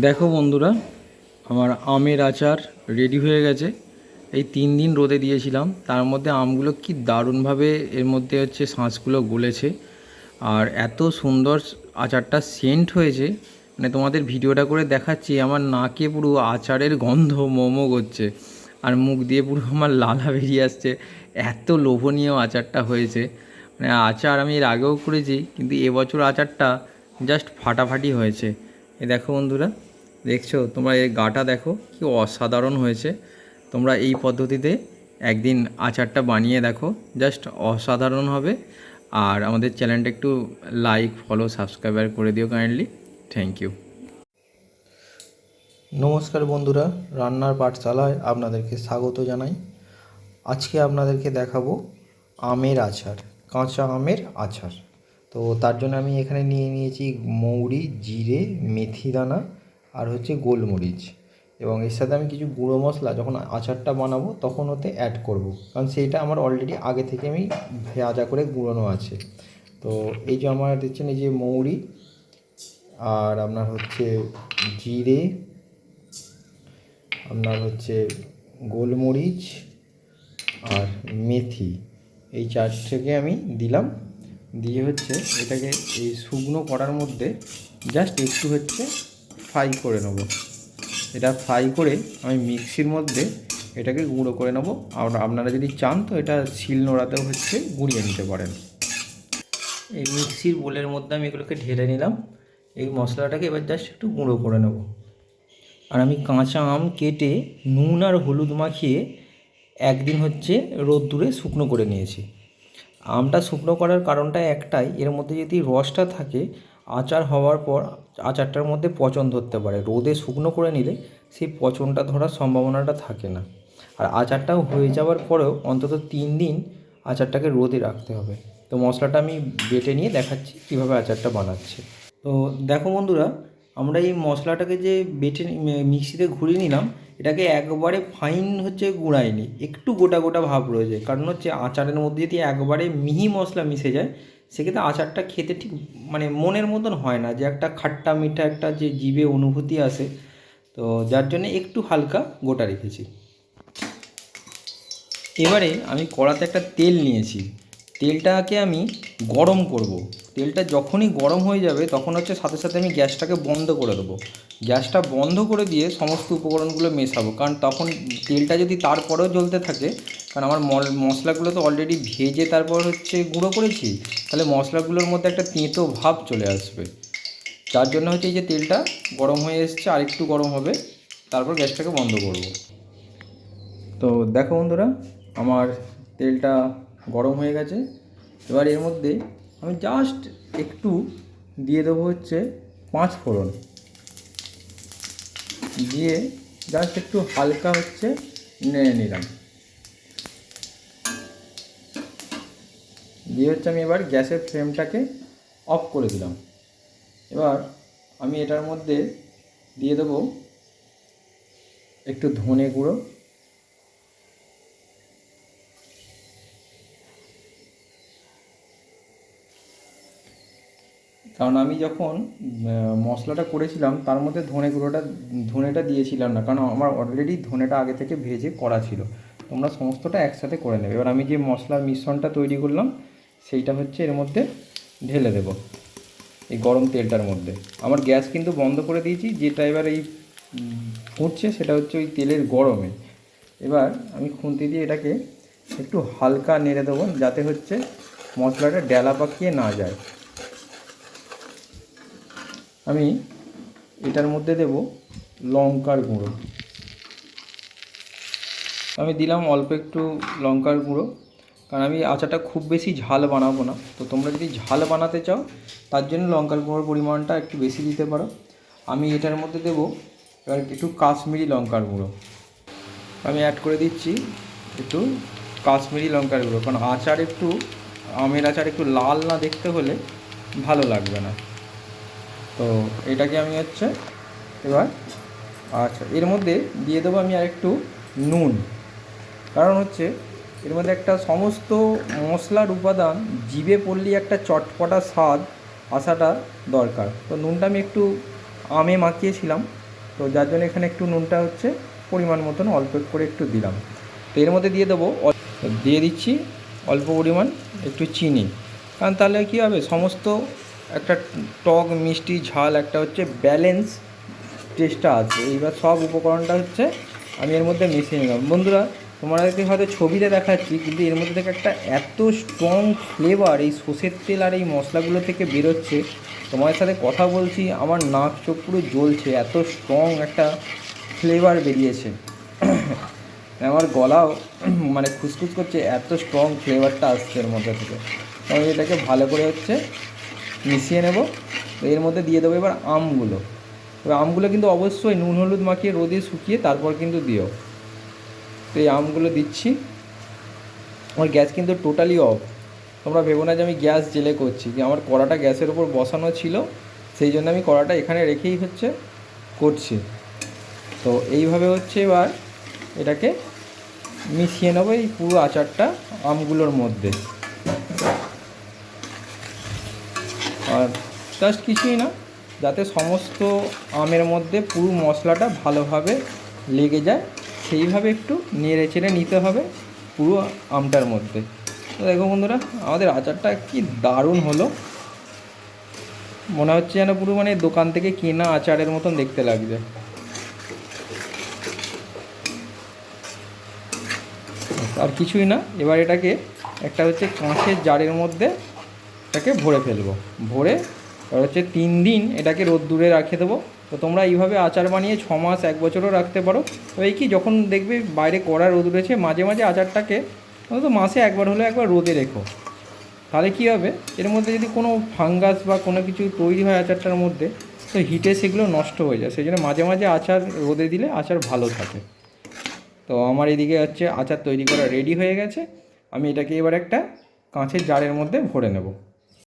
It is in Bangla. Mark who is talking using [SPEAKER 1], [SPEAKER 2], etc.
[SPEAKER 1] দেখো বন্ধুরা, আমার আমের আচার রেডি হয়ে গেছে। এই 3 দিন রোদে দিয়েছিলাম, তার মধ্যে আমগুলো কি দারুণভাবে এর মধ্যে শাঁসগুলো গলেছে। আর এত সুন্দর আচারটা সেন্ট হয়েছে, মানে তোমাদের ভিডিওটা করে দেখাচ্ছি, আমার নাকে পুরো আচারের গন্ধ মোমো করছে আর মুখ দিয়ে পুরো আমার লালা বেরিয়ে আসছে। এত লোভনীয় আচারটা হয়েছে। মানে আচার আমি এর আগেও করেছি, কিন্তু এবছর আচারটা জাস্ট ফাটাফাটি হয়েছে। এই দেখো বন্ধুরা, দেখছো তোমরা এর গাটা দেখো কি অসাধারণ হয়েছে। তোমরা এই পদ্ধতিতে একদিন আচারটা বানিয়ে দেখো, জাস্ট অসাধারণ হবে। আর আমাদের চ্যানেলটা একটু লাইক, ফলো, সাবস্ক্রাইবার করে দিও কাইন্ডলি। Thank you.
[SPEAKER 2] নমস্কার বন্ধুরা, রান্নার পাঠশালায় আপনাদেরকে স্বাগত জানাই। আজকে আপনাদেরকে দেখাবো আমের আচার, কাঁচা আমের আচার। তো তার জন্য আমি এখানে নিয়ে নিয়েছি মৌরি, জিরে, মেথি দানা আর গোলমরিচ। এবং এর সাথে আমি কিছু গুঁড়ো মশলা যখন আচারটা বানাবো তখন ওতে অ্যাড করব, কারণ সেইটা আমার অলরেডি আগে থেকে আমি ভাজা করে গুঁড়োনো আছে। তো এই যে আমার দেখছেন, এই যে মৌরি আর আপনার জিরে, আপনার গোলমরিচ আর মেথি, এই চারটেকে আমি দিলাম। দিয়ে এটাকে এই শুকনো কড়ার মধ্যে জাস্ট একটু ফ্রাই করে নেব। এটা ফ্রাই করে আমি মিক্সির মধ্যে এটাকে গুঁড়ো করে নেব। আর আপনারা যদি চান তো এটা শিল নোড়াতেও গুঁড়িয়ে নিতে পারেন। এই মিক্সির বোলের মধ্যে আমি এগুলোকে ঢেলে নিলাম। এই মশলাটাকে এবার জাস্ট একটু গুঁড়ো করে নেব। আর আমি কাঁচা আম কেটে নুন আর হলুদ মাখিয়ে একদিন রোদ্দুরে শুকনো করে নিয়েছি। আমটা শুকনো করার কারণটা একটাই, এর মধ্যে যদি রসটা থাকে আচার হওয়ার পর আচারটার মধ্যে পচন ধরতে পারে। রোদে শুকনো করে নিলে সেই পচনটা ধরার সম্ভাবনাটা থাকে না। আর আচারটাও হয়ে যাওয়ার পরেও অন্তত 3 দিন আচারটাকে রোদে রাখতে হবে। তো মশলাটা আমি বেটে নিয়ে দেখাচ্ছি কীভাবে আচারটা বানাচ্ছি। তো দেখো বন্ধুরা, আমরা এই মশলাটাকে যে বেটে মিক্সিতে ঘুরিয়ে নিলাম, এটাকে একবারে ফাইন গুঁড়াইনি, একটু গোটা গোটা ভাব রয়েছে। কারণ আচারের মধ্যে যদি একবারে মিহি মশলা মিশে যায় সেক্ষেত্রে আচারটা খেতে ঠিক মানে মনের মতন হয় না, যে একটা খাট্টা মিঠা একটা যে জিভে অনুভূতি আসে। তো যার জন্য একটু হালকা গোটা রেখেছি। এবারে আমি কড়াতে একটা তেল নিয়েছি, তেলটাকে আমি গরম করব। তেলটা যখনই গরম হয়ে যাবে তখন সাথে সাথে আমি গ্যাসটাকে বন্ধ করে দেবো। গ্যাসটা বন্ধ করে দিয়ে সমস্ত উপকরণগুলো মেশাবো, কারণ তখন তেলটা যদি তারপরেও জ্বলতে থাকে, কারণ আমার মশলাগুলো তো অলরেডি ভেজে তারপর গুঁড়ো করেছি, তাহলে মশলাগুলোর মধ্যে একটা তেঁতো ভাব চলে আসবে। যার জন্য এই যে তেলটা গরম হয়ে এসছে, আর একটু গরম হবে, তারপর গ্যাসটাকে বন্ধ করব। তো দেখো বন্ধুরা, আমার তেলটা গরম হয়ে গেছে। এবার এর মধ্যে আমি জাস্ট একটু দিয়ে দেবো 5 ফোড়ন। দিয়ে জাস্ট একটু হালকা নেড়ে নিলাম। দিয়ে আমি এবার গ্যাসের ফ্লেমটাকে অফ করে দিলাম। এবার আমি এটার মধ্যে দিয়ে দেবো একটু ধনে গুঁড়ো, কারণ আমি যখন মশলাটা করেছিলাম তার মধ্যে ধনেটা দিয়েছিলাম না, কারণ আমার অলরেডি ধনেটা আগে থেকে ভেজে করা ছিল। তোমরা সমস্তটা একসাথে করে নেবে। এবার আমি যে মশলার মিশ্রণটা তৈরি করলাম সেইটা এর মধ্যে ঢেলে দেব, এই গরম তেলটার মধ্যে। আমার গ্যাস কিন্তু বন্ধ করে দিয়েছি, যেটা এবার এই ফুটছে সেটা ওই তেলের গরমে। এবার আমি খুন্তি দিয়ে এটাকে একটু হালকা নেড়ে দেবো, যাতে মশলাটা ডেলা পাকিয়ে না যায়। আমি এটার মধ্যে দেব লঙ্কার গুঁড়ো। আমি দিলাম অল্প একটু লঙ্কার গুঁড়ো, কারণ আমি আচারটা খুব বেশি ঝাল বানাবো না। তো তোমরা যদি ঝাল বানাতে চাও তার জন্য লঙ্কার গুঁড়োর পরিমাণটা একটু বেশি দিতে পারো। আমি এটার মধ্যে দেব এবার একটু কাশ্মীরি লঙ্কার গুঁড়ো। আমি অ্যাড করে দিচ্ছি একটু কাশ্মীরি লঙ্কার গুঁড়ো, কারণ আমের আচার একটু লাল না দেখতে হলে ভালো লাগবে না। তো এটাকে আমি এবার এর মধ্যে দিয়ে দেবো আমি আর একটু নুন, কারণ এর মধ্যে একটা সমস্ত মশলার উপাদান জিভে পড়লেই একটা চটপটা স্বাদ আসাটা দরকার। তো নুনটা আমি একটু আমে মাখিয়েছিলাম, তো যার জন্য এখানে একটু নুনটা হচ্ছে পরিমাণ মতন অল্প করে একটু দিলাম। তো এর মধ্যে দিয়ে দেবো, দিয়ে দিচ্ছি অল্প পরিমাণ একটু চিনি, কারণ তাহলে কী হবে সমস্ত একটা টক মিষ্টি ঝাল একটা হচ্ছে ব্যালেন্স টেস্টটা আছে। এইবার সব উপকরণটা হচ্ছে আমি এর মধ্যে মিশিয়ে নিলাম। বন্ধুরা তোমাদেরকে হয়তো ছবিতে দেখাচ্ছি, কিন্তু এর মধ্যে থেকে একটা এত স্ট্রং ফ্লেভার এই সর্ষের তেল আর এই মশলাগুলো থেকে বেরোচ্ছে, তোমাদের সাথে কথা বলছি আমার নাক চোখ পুরো জ্বলছে, এত স্ট্রং একটা ফ্লেভার বেরিয়েছে। আমার গলাও মানে খুসখুস করছে, এত স্ট্রং ফ্লেভারটা আসছে এর মধ্যে থেকে। আমি এটাকে ভালো করে হচ্ছে মিশিয়ে নেব। তো এর মধ্যে দিয়ে দেবো এবার আমগুলো। তবে আমগুলো কিন্তু অবশ্যই নুন হলুদ মাখিয়ে রোদে শুকিয়ে তারপর কিন্তু দিও। তো এই আমগুলো দিচ্ছি। আমার গ্যাস কিন্তু টোটালি অফ, তোমরা ভেবো না যে আমি গ্যাস জেলে করছি, যে আমার কড়াটা গ্যাসের ওপর বসানো ছিল, সেই জন্য আমি কড়াটা এখানে রেখেই হচ্ছে করছি। তো এইভাবে হচ্ছে এবার এটাকে মিশিয়ে নেবো এই পুরো আচারটা আমগুলোর মধ্যে। আর জাস্ট কিছুই না, যাতে সমস্ত আমের মধ্যে পুরো মশলাটা ভালোভাবে লেগে যায় সেইভাবে একটু নেড়ে চেড়ে নিতে হবে পুরো আমটার মধ্যে। তো দেখো বন্ধুরা, আমাদের আচারটা কি দারুণ হলো, মনে হচ্ছে যেন পুরো মানে দোকান থেকে কেনা আচারের মতন দেখতে লাগবে। আর কিছুই না, এবার এটাকে একটা হচ্ছে কাঁচের জারের মধ্যে এটাকে ভরে ফেলবো। ভরে এবার হচ্ছে 3 দিন এটাকে রোদ্দুরে রেখে দেবো। তো তোমরা এইভাবে আচার বানিয়ে 6 মাস 1 বছরও রাখতে পারো। তো এই কি যখন দেখবে বাইরে কড়া রোদ উঠেছে, মাঝে মাঝে আচারটাকে অন্তত মাসে একবার হলে একবার রোদে রেখো। তাহলে কী হবে, এর মধ্যে যদি কোনো ফাঙ্গাস বা কোনো কিছু তৈরি হয় আচারটার মধ্যে, তো হিটে সেগুলো নষ্ট হয়ে যায়। সেই জন্য মাঝে মাঝে আচার রোদে দিলে আচার ভালো থাকে। তো আমার এদিকে হচ্ছে আচার তৈরি করা রেডি হয়ে গেছে। আমি এটাকে এবার একটা কাঁচের জারের মধ্যে ভরে নেব।